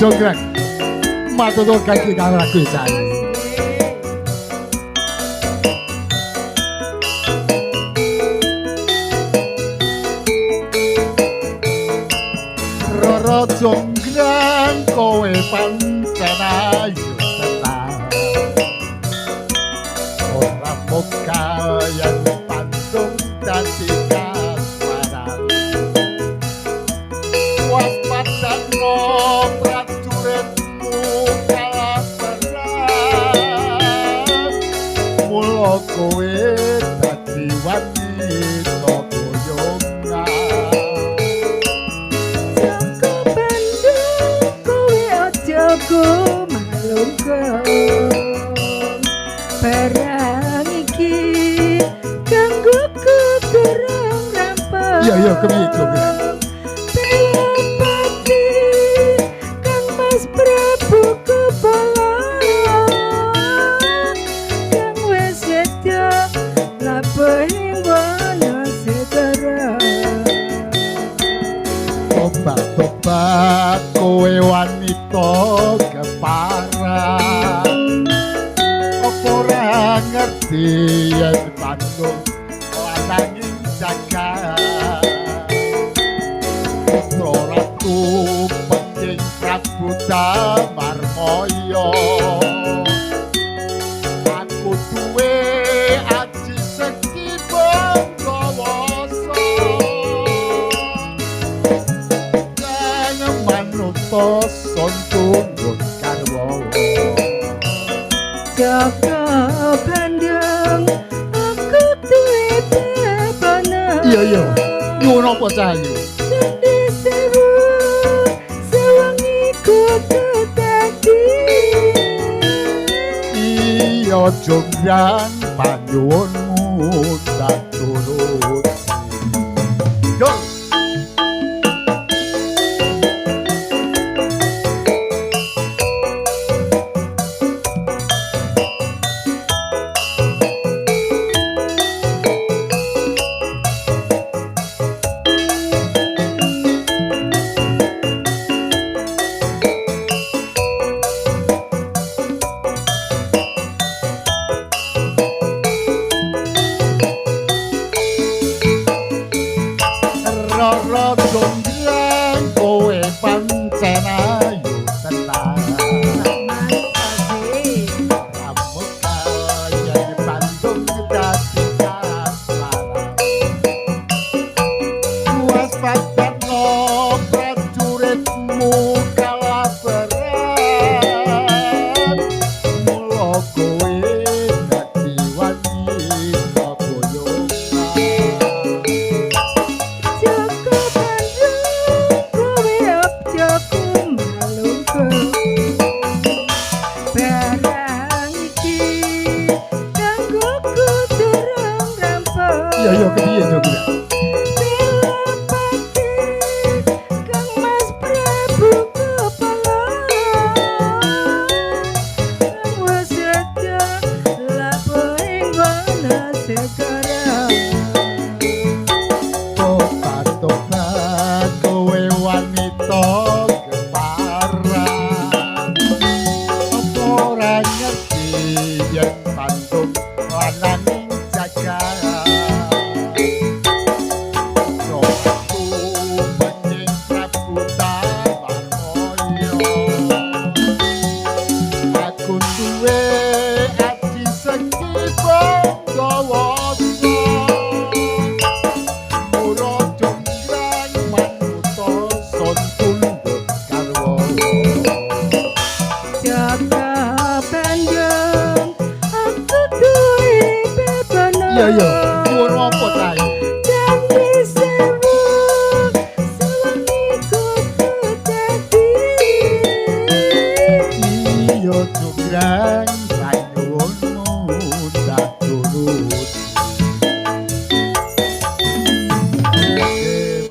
jonggrang matur kaki kang lagu saya Roro jonggrang kowe pancen ayu tenan ora mokal yen pandung dadi kasmaran waspada no prajuritmu kalah perang mula kowe dadi wanita boyongan Joko malungkung barang iki kanggo kuturung rampung iya kepiye jonggrang Pati kang Mas Prabu kepala kang wis sedo labuhing wana segara Tobat kowe wanita keparan apa ora ngerti yen pandung lananging jagat putra ratu penting Prabu Damarmaya aku duwe aji seki bangkawasa manuta sontungun karwa Joko Bandung aku duwe bebana iya nyuwun apa cahayu Sendi sewu sewangi kudu dadi iya jonggrang panyuwunmu tak turut yo Roro jonggrang kowe pancen